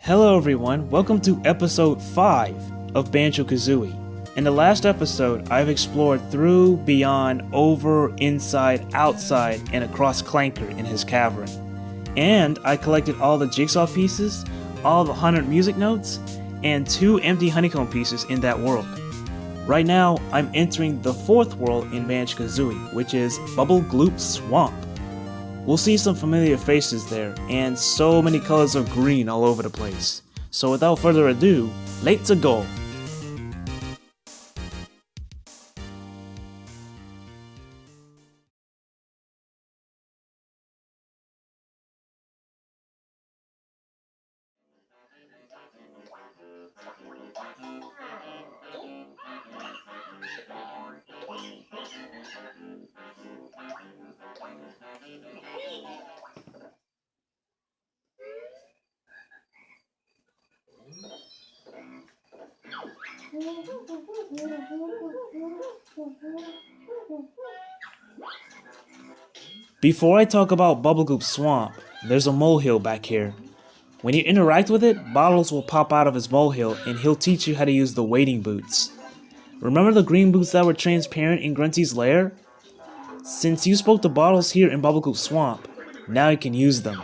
Hello everyone, welcome to episode 5 of Banjo Kazooie. In the last episode, I've explored through, beyond, over, inside, outside, and across Clanker in his cavern. And I collected all the jigsaw pieces, all the 100 music notes, and 2 empty honeycomb pieces in that world. Right now, I'm entering the 4th world in Banjo Kazooie, which is Bubble Gloop Swamp. We'll see some familiar faces there, and so many colors of green all over the place. So without further ado, let's go! Before I talk about Bubblegloop Swamp, there's a molehill back here. When you interact with it, bottles will pop out of his molehill and he'll teach you how to use the wading boots. Remember the green boots that were transparent in Grunty's lair? Since you spoke to bottles here in Bubblegloop Swamp, now you can use them.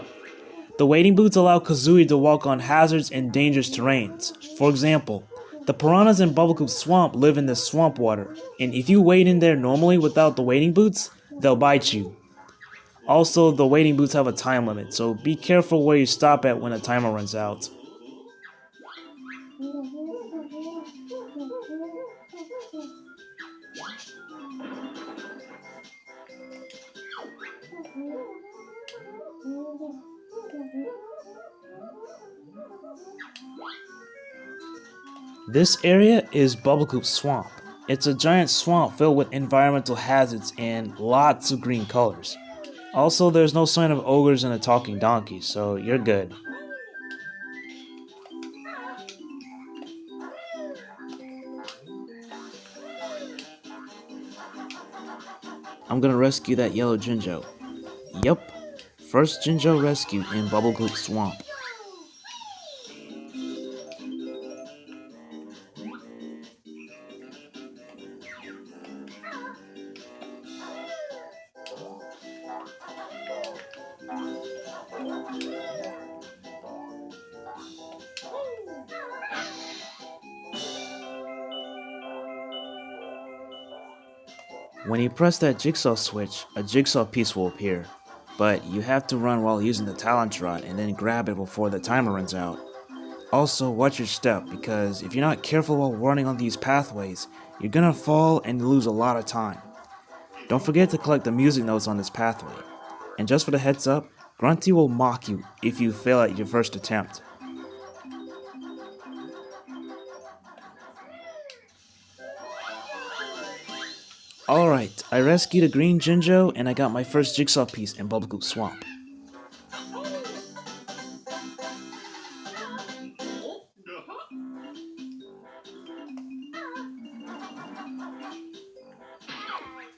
The wading boots allow Kazooie to walk on hazards and dangerous terrains. For example, the piranhas in Bubblegloop Swamp live in the swamp water, and if you wade in there normally without the wading boots, they'll bite you. Also, the wading boots have a time limit, so be careful where you stop at when the timer runs out. This area is Bubblegloop Swamp. It's a giant swamp filled with environmental hazards and lots of green colors. Also, there's no sign of ogres and a talking donkey, so you're good. I'm gonna rescue that yellow Jinjo. Yep, first Jinjo rescue in Bubblegloop Swamp. When you press that jigsaw switch, a jigsaw piece will appear. But you have to run while using the talent rod and then grab it before the timer runs out. Also, watch your step, because if you're not careful while running on these pathways, you're gonna fall and lose a lot of time. Don't forget to collect the music notes on this pathway. And just for the heads up, Grunty will mock you if you fail at your first attempt. Alright, I rescued a green Jinjo and I got my first jigsaw piece in Bubblegloop Swamp.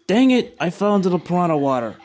Dang it, I fell into the piranha water.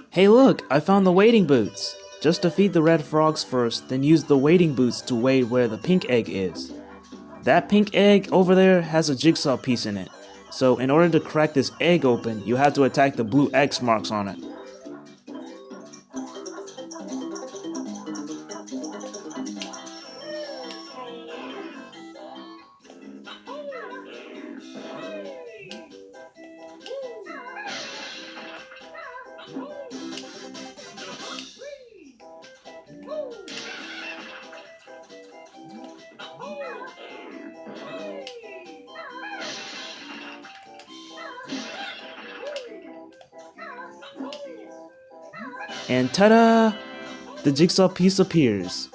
Hey look, I found the wading boots! Just defeat the red frogs first, then use the wading boots to wade where the pink egg is. That pink egg over there has a jigsaw piece in it, so in order to crack this egg open, you have to attack the blue X marks on it. And ta-da! The jigsaw piece appears.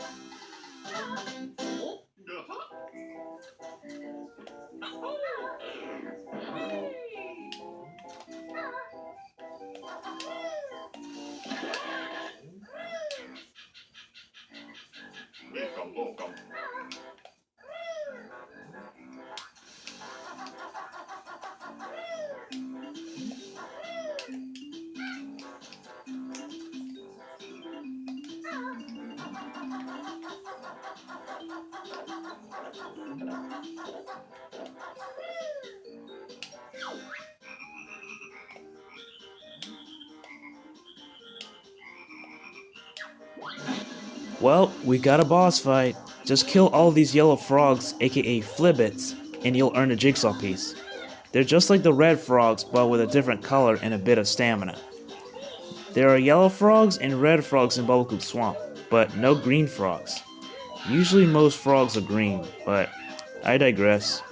Well, we got a boss fight. Just kill all these yellow frogs, aka flibbits, and you'll earn a jigsaw piece. They're just like the red frogs, but with a different color and a bit of stamina. There are yellow frogs and red frogs in Bubblegoop Swamp, but no green frogs. Usually most frogs are green, but I digress.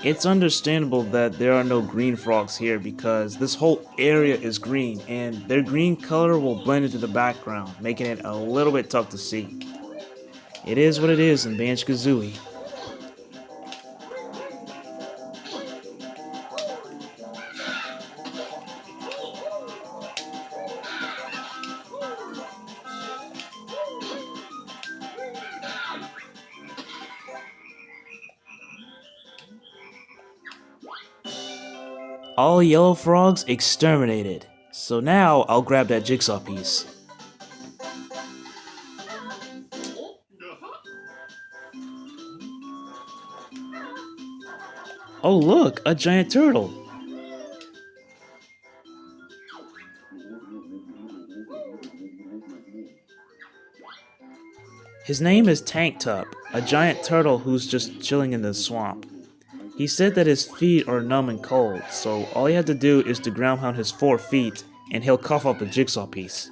It's understandable that there are no green frogs here because this whole area is green and their green color will blend into the background, making it a little bit tough to see. It is what it is in Banjo Kazooie. All yellow frogs exterminated. So now I'll grab that jigsaw piece. Oh look, a giant turtle. His name is Tank Top, a giant turtle who's just chilling in the swamp. He said that his feet are numb and cold, so all you have to do is to ground pound his 4 feet and he'll cough up a jigsaw piece.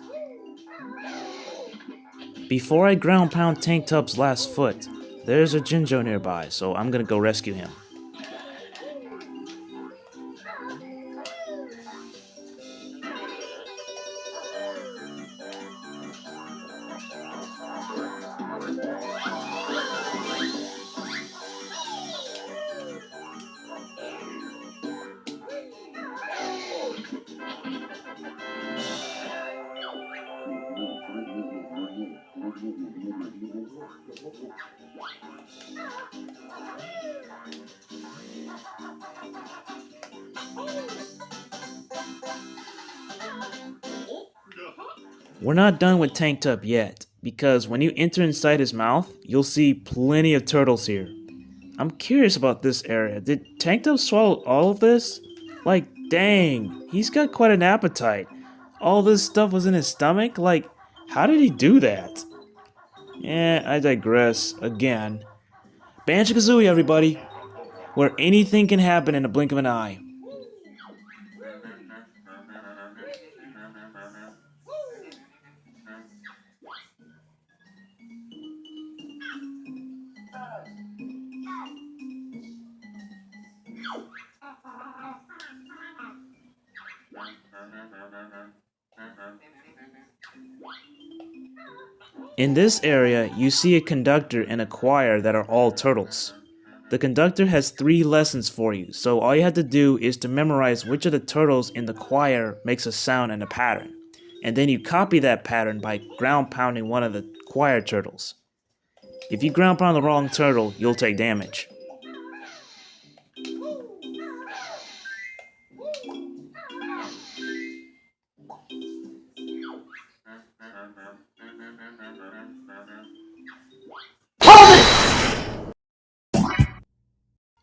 Before I ground pound Tank Top's last foot, there's a Jinjo nearby, so I'm gonna go rescue him. We're not done with Tank Top yet, because when you enter inside his mouth, you'll see plenty of turtles here. I'm curious about this area. Did Tank Top swallow all of this? Like, dang, he's got quite an appetite. All this stuff was in his stomach? Like, how did he do that? I digress again. Banjo Kazooie, everybody, where anything can happen in a blink of an eye. In this area, you see a conductor and a choir that are all turtles. The conductor has 3 lessons for you, so all you have to do is to memorize which of the turtles in the choir makes a sound and a pattern. And then you copy that pattern by ground pounding one of the choir turtles. If you ground pound the wrong turtle, you'll take damage.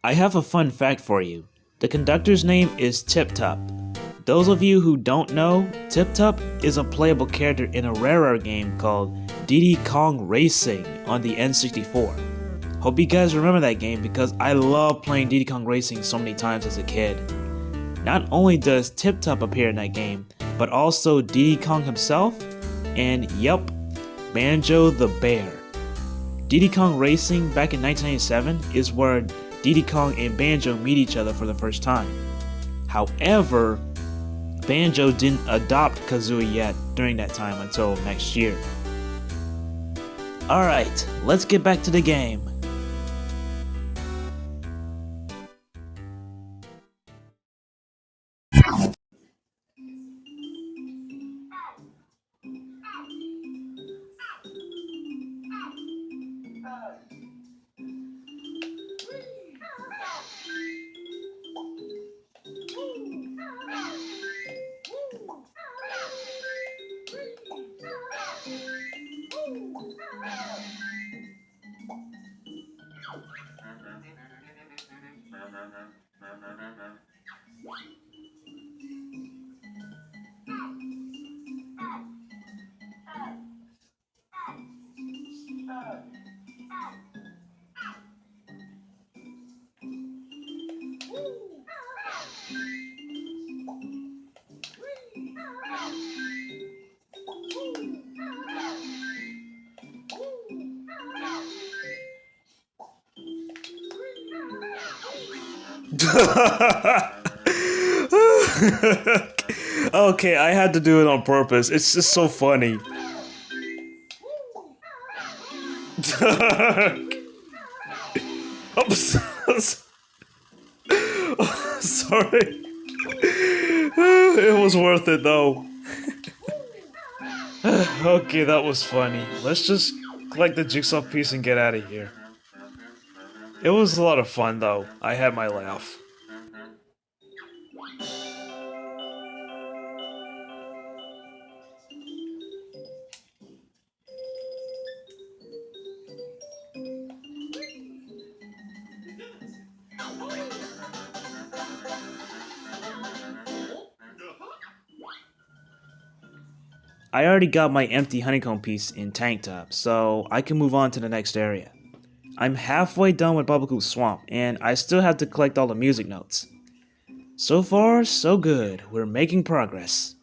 I have a fun fact for you. The conductor's name is Tip Top. Those of you who don't know, Tip Top is a playable character in a rarer game called Diddy Kong Racing on the N64. Hope you guys remember that game because I love playing Diddy Kong Racing so many times as a kid. Not only does Tip Top appear in that game, but also Diddy Kong himself, and yup, Banjo the Bear. Diddy Kong Racing back in 1997 is where Diddy Kong and Banjo meet each other for the first time. However, Banjo didn't adopt Kazooie yet during that time until next year. Alright, let's get back to the game. Okay, I had to do it on purpose. It's just so funny. Oops. Sorry. It was worth it though. Okay, that was funny. Let's just collect the jigsaw piece and get out of here. It was a lot of fun though. I had my laugh. I already got my empty honeycomb piece in tank top, so I can move on to the next area. I'm halfway done with Bubblegloop Swamp, and I still have to collect all the music notes. So far, so good. We're making progress.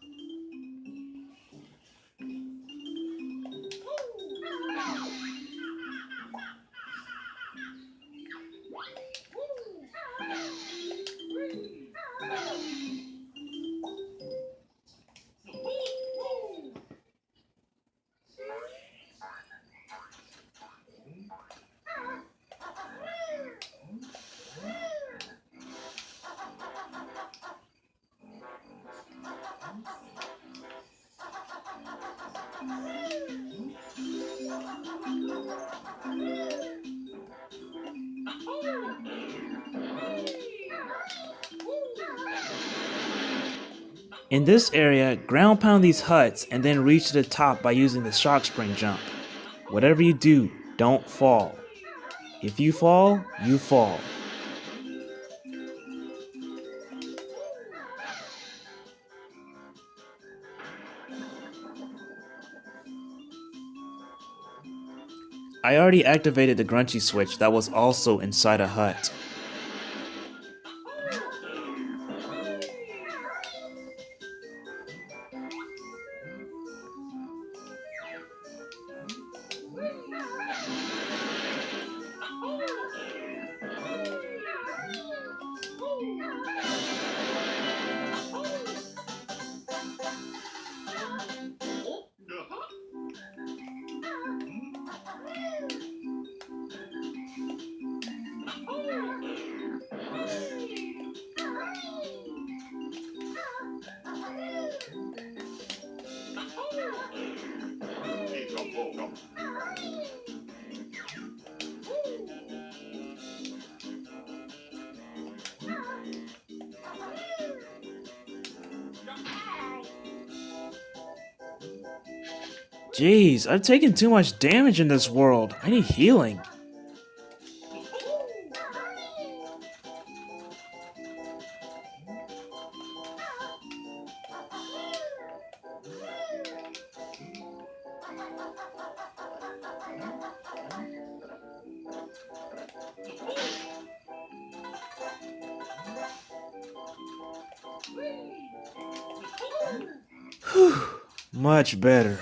In this area, ground pound these huts and then reach to the top by using the shock spring jump. Whatever you do, don't fall. If you fall, you fall. I already activated the Grunchy switch that was also inside a hut. Jeez, I've taken too much damage in this world. I need healing. Whew, much better.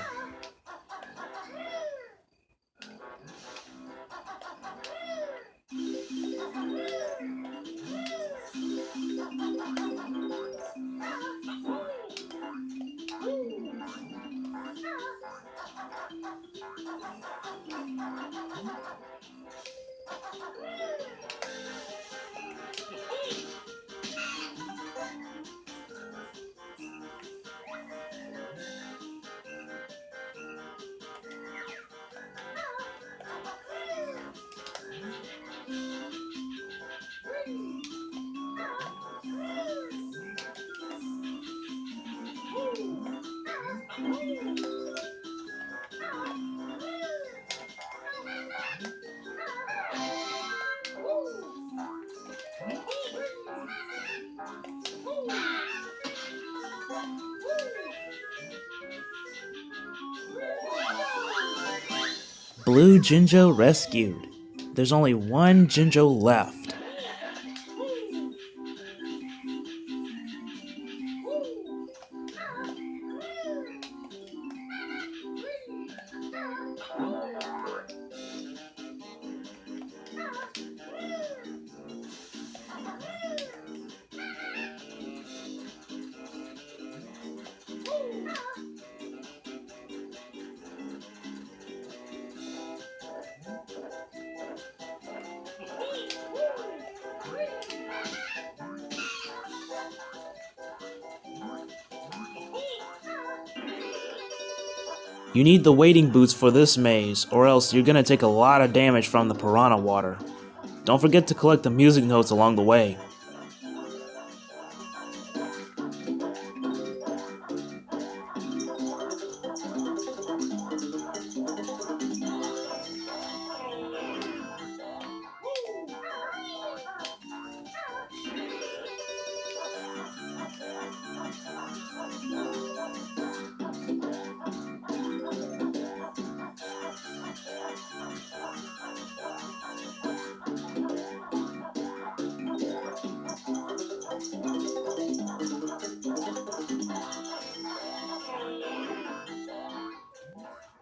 Blue Jinjo rescued. There's only one Jinjo left. You need the wading boots for this maze, or else you're gonna take a lot of damage from the piranha water. Don't forget to collect the music notes along the way.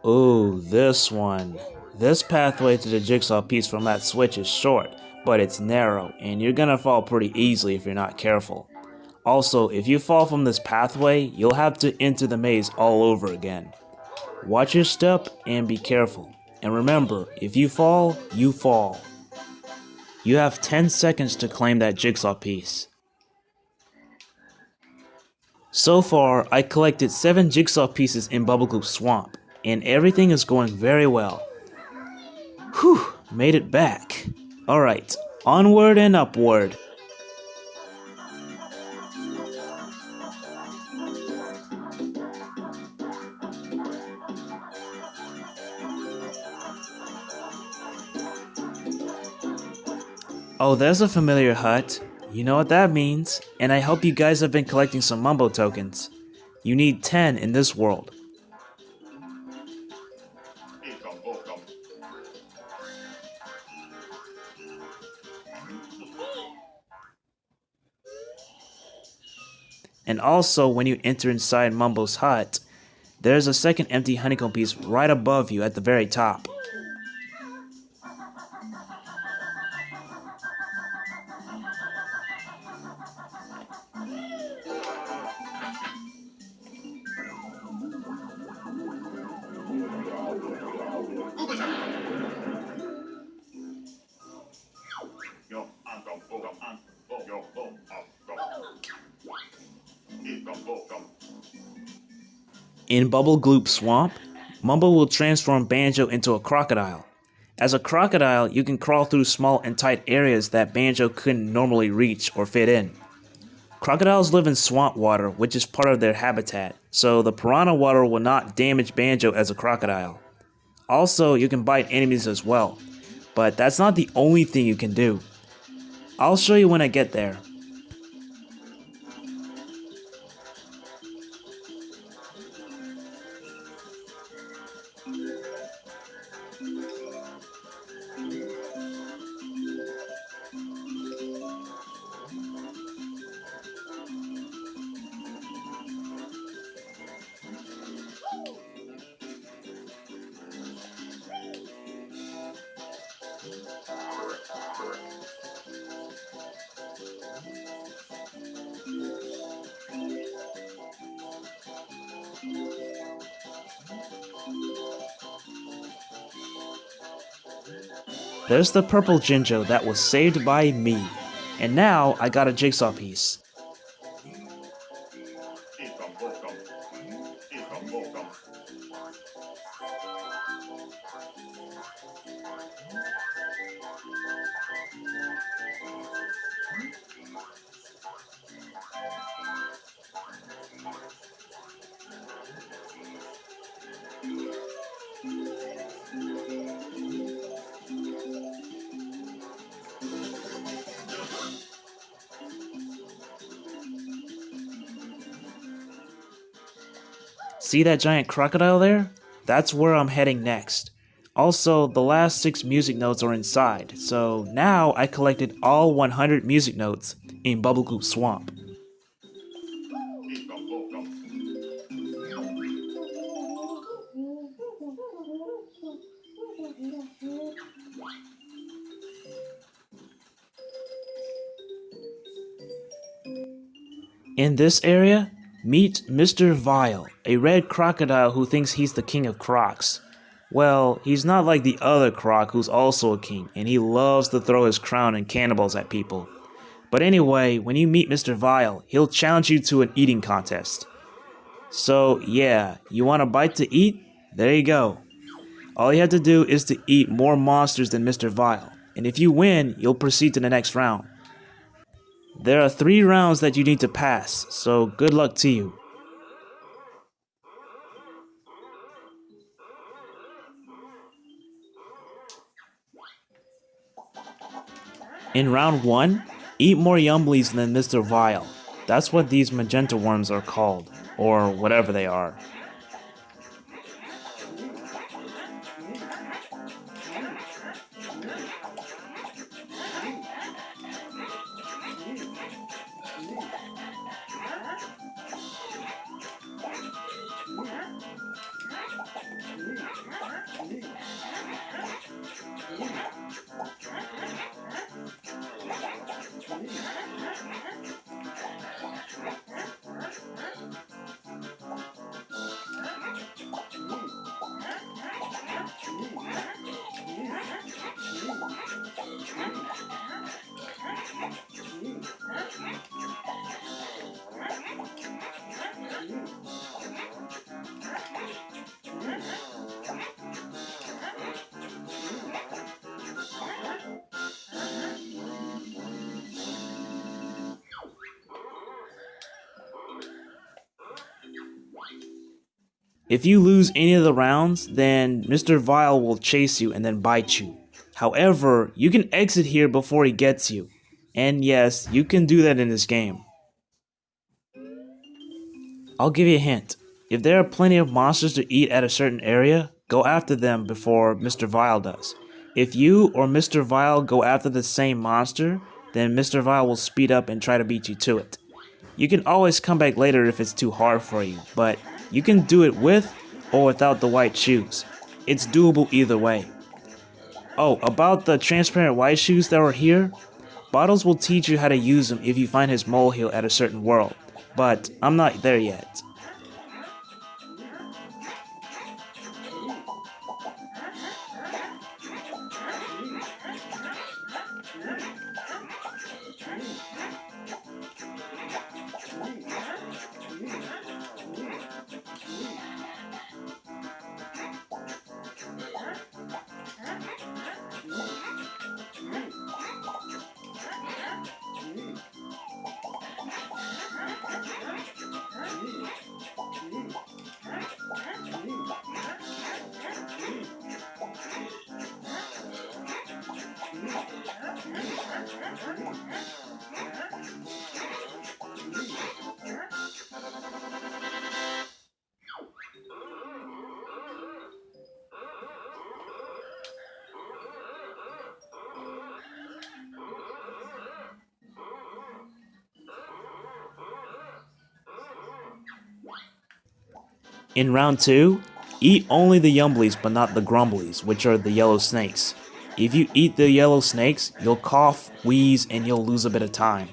Ooh, this one. This pathway to the jigsaw piece from that switch is short, but it's narrow, and you're gonna fall pretty easily if you're not careful. Also, if you fall from this pathway, you'll have to enter the maze all over again. Watch your step and be careful. And remember, if you fall, you fall. You have 10 seconds to claim that jigsaw piece. So far, I collected 7 jigsaw pieces in Bubblegloop Swamp, and everything is going very well. Whew, made it back. Alright, onward and upward. Oh, there's a familiar hut. You know what that means. And I hope you guys have been collecting some Mumbo tokens. You need 10 in this world. And also, when you enter inside Mumbo's hut, there's a second empty honeycomb piece right above you at the very top. In Bubblegloop Swamp, Mumbo will transform Banjo into a crocodile. As a crocodile, you can crawl through small and tight areas that Banjo couldn't normally reach or fit in. Crocodiles live in swamp water, which is part of their habitat, so the piranha water will not damage Banjo as a crocodile. Also, you can bite enemies as well, but that's not the only thing you can do. I'll show you when I get there. There's the purple Jinjo that was saved by me. And now I got a jigsaw piece. See that giant crocodile there? That's where I'm heading next. Also, the last 6 music notes are inside, so now I collected all 100 music notes in Bubblegloop Swamp. In this area, meet Mr. Vile, a red crocodile who thinks he's the king of crocs. Well, he's not like the other croc who's also a king, and he loves to throw his crown and cannonballs at people. But anyway, when you meet Mr. Vile, he'll challenge you to an eating contest. So yeah, you want a bite to eat? There you go. All you have to do is to eat more monsters than Mr. Vile, and if you win, you'll proceed to the next round. There are 3 rounds that you need to pass, so good luck to you. In round 1, eat more Yumblies than Mr. Vile. That's what these magenta worms are called, or whatever they are. If you lose any of the rounds, then Mr. Vile will chase you and then bite you. However, you can exit here before he gets you. And yes, you can do that in this game. I'll give you a hint. If there are plenty of monsters to eat at a certain area, go after them before Mr. Vile does. If you or Mr. Vile go after the same monster, then Mr. Vile will speed up and try to beat you to it. You can always come back later if it's too hard for you, but you can do it with or without the white shoes. It's doable either way. Oh, about the transparent white shoes that are here, Bottles will teach you how to use them if you find his molehill at a certain world, but I'm not there yet. In round 2, eat only the Yumblies but not the Grumblies, which are the yellow snakes. If you eat the yellow snakes, you'll cough, wheeze, and you'll lose a bit of time.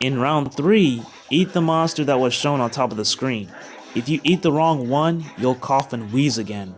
In round 3, eat the monster that was shown on top of the screen. If you eat the wrong one, you'll cough and wheeze again.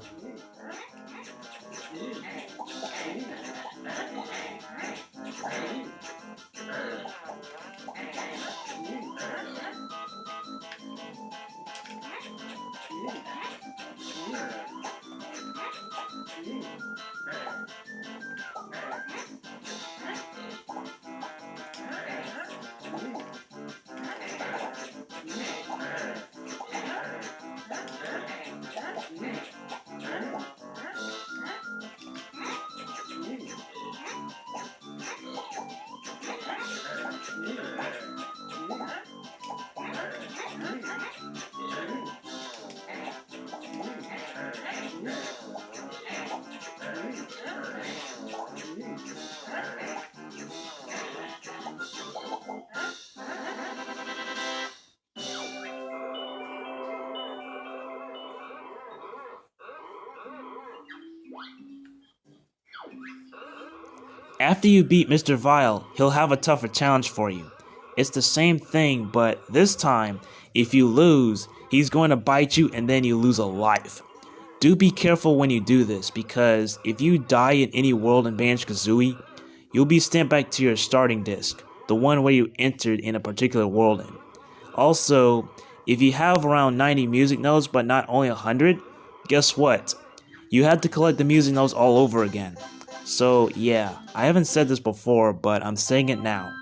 After you beat Mr. Vile, he'll have a tougher challenge for you. It's the same thing, but this time, if you lose, he's going to bite you and then you lose a life. Do be careful when you do this, because if you die in any world in Banjo Kazooie, you'll be sent back to your starting disc, the one where you entered in a particular world in. Also, if you have around 90 music notes but not only 100, guess what? You have to collect the music notes all over again. So yeah, I haven't said this before, but I'm saying it now.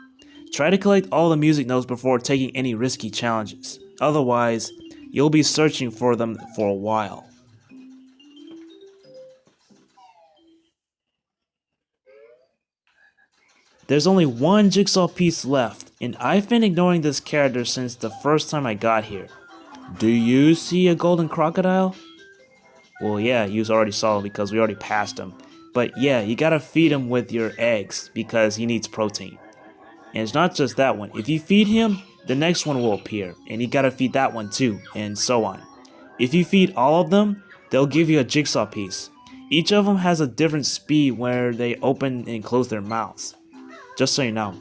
Try to collect all the music notes before taking any risky challenges. Otherwise, you'll be searching for them for a while. There's only one jigsaw piece left, and I've been ignoring this character since the first time I got here. Do you see a golden crocodile? Well, yeah, you already saw him because we already passed him. But yeah, you gotta feed him with your eggs because he needs protein. And it's not just that one. If you feed him, the next one will appear, and you gotta feed that one too, and so on. If you feed all of them, they'll give you a jigsaw piece. Each of them has a different speed where they open and close their mouths. Just so you know.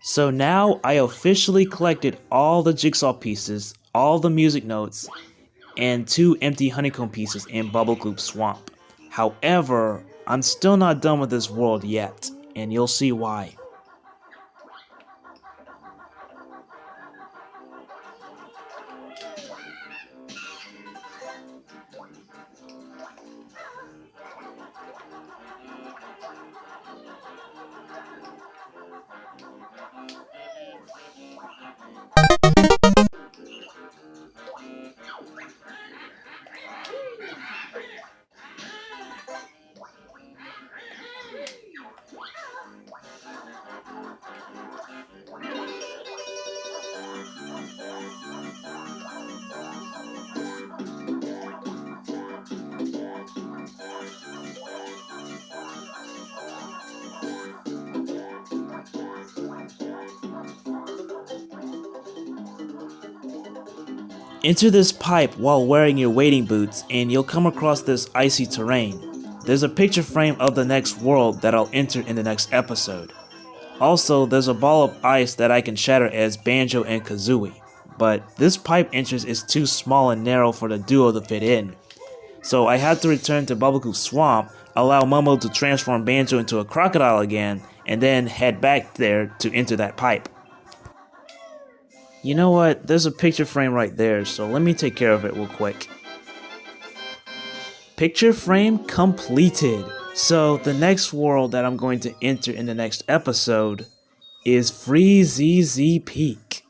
So now I officially collected all the jigsaw pieces, all the music notes, and 2 empty honeycomb pieces in Bubblegloop Swamp. However, I'm still not done with this world yet, and you'll see why. Enter this pipe while wearing your wading boots and you'll come across this icy terrain. There's a picture frame of the next world that I'll enter in the next episode. Also, there's a ball of ice that I can shatter as Banjo and Kazooie, but this pipe entrance is too small and narrow for the duo to fit in. So I had to return to Bubblegoo's Swamp, allow Momo to transform Banjo into a crocodile again, and then head back there to enter that pipe. You know what, there's a picture frame right there, so let me take care of it real quick. Picture frame completed. So the next world that I'm going to enter in the next episode is Free Peak.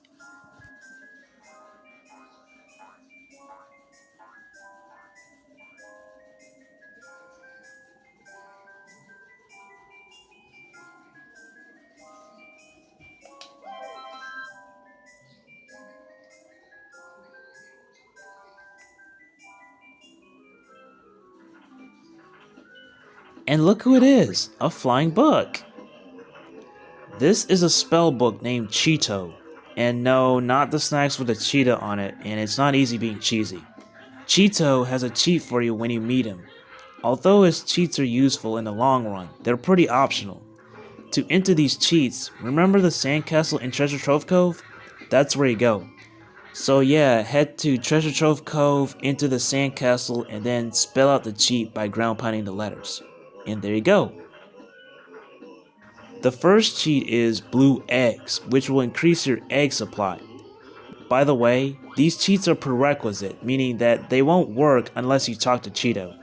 And look who it is, a flying book. This is a spell book named Cheeto. And no, not the snacks with a cheetah on it, and it's not easy being cheesy. Cheeto has a cheat for you when you meet him. Although his cheats are useful in the long run, they're pretty optional. To enter these cheats, remember the sandcastle in Treasure Trove Cove? That's where you go. So yeah, head to Treasure Trove Cove, enter the sandcastle, and then spell out the cheat by ground pounding the letters. And there you go. The first cheat is blue eggs, which will increase your egg supply. By the way, these cheats are prerequisite, meaning that they won't work unless you talk to Cheeto.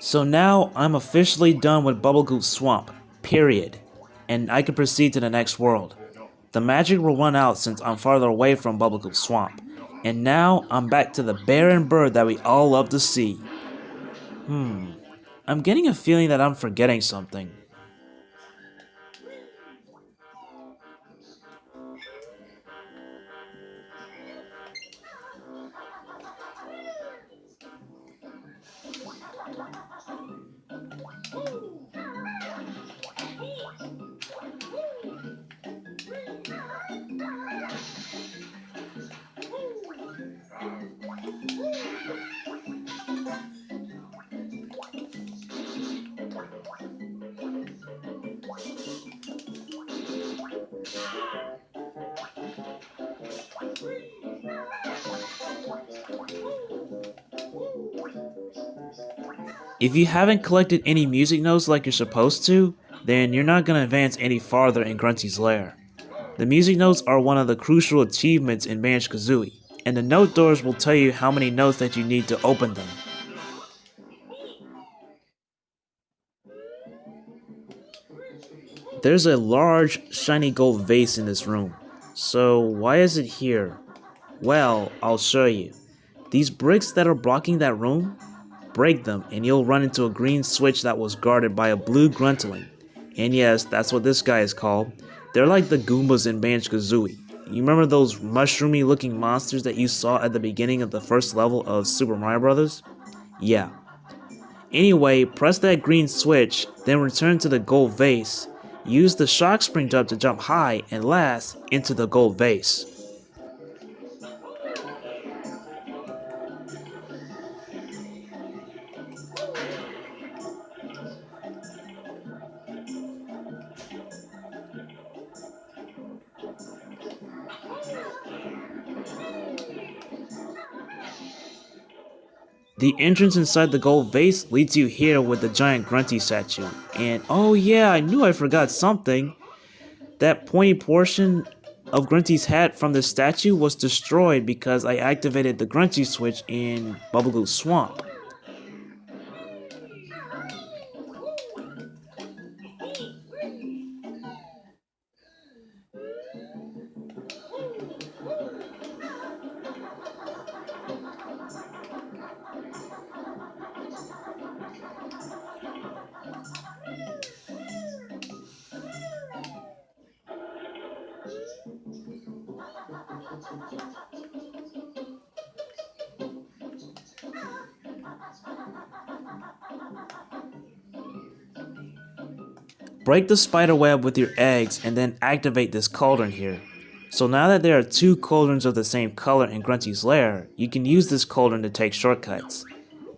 So now I'm officially done with Bubblegoo's Swamp, period, and I can proceed to the next world. The magic will run out since I'm farther away from Bubblegoo's Swamp, and now I'm back to the bear and bird that we all love to see. I'm getting a feeling that I'm forgetting something. If you haven't collected any music notes like you're supposed to, then you're not going to advance any farther in Grunty's lair. The music notes are one of the crucial achievements in Banjo Kazooie, and the note doors will tell you how many notes that you need to open them. There's a large, shiny gold vase in this room. So why is it here? Well, I'll show you. These bricks that are blocking that room, break them and you'll run into a green switch that was guarded by a blue Gruntling. And yes, that's what this guy is called. They're like the Goombas in Banjo Kazooie. You remember those mushroomy looking monsters that you saw at the beginning of the first level of Super Mario Bros? Yeah. Anyway, press that green switch, then return to the gold vase. Use the shock spring jump to jump high and last into the gold vase. The entrance inside the gold vase leads you here with the giant Grunty statue. And oh yeah, I knew I forgot something. That pointy portion of Grunty's hat from the statue was destroyed because I activated the Grunty switch in Bubblegoo's Swamp. break the spider web with your eggs and then activate this cauldron here. So now that there are 2 cauldrons of the same color in Grunty's lair, you can use this cauldron to take shortcuts.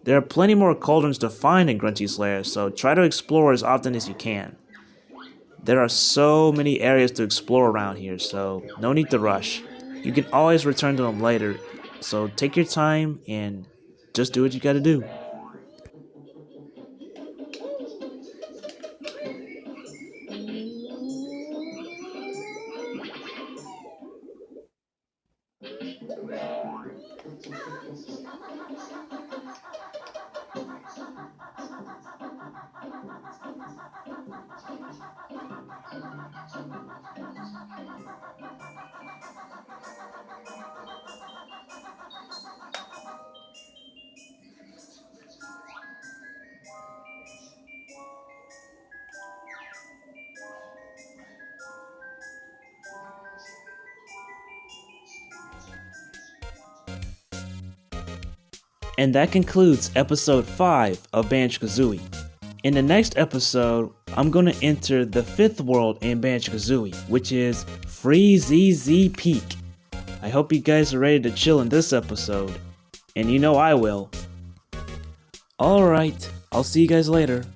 There are plenty more cauldrons to find in Grunty's lair, so try to explore as often as you can. There are so many areas to explore around here, so no need to rush. You can always return to them later, so take your time and just do what you gotta do. And that concludes episode 5 of Banjo Kazooie. In the next episode, I'm going to enter the 5th world in Banjo Kazooie, which is Free ZZ Peak. I hope you guys are ready to chill in this episode, and you know I will. Alright, I'll see you guys later.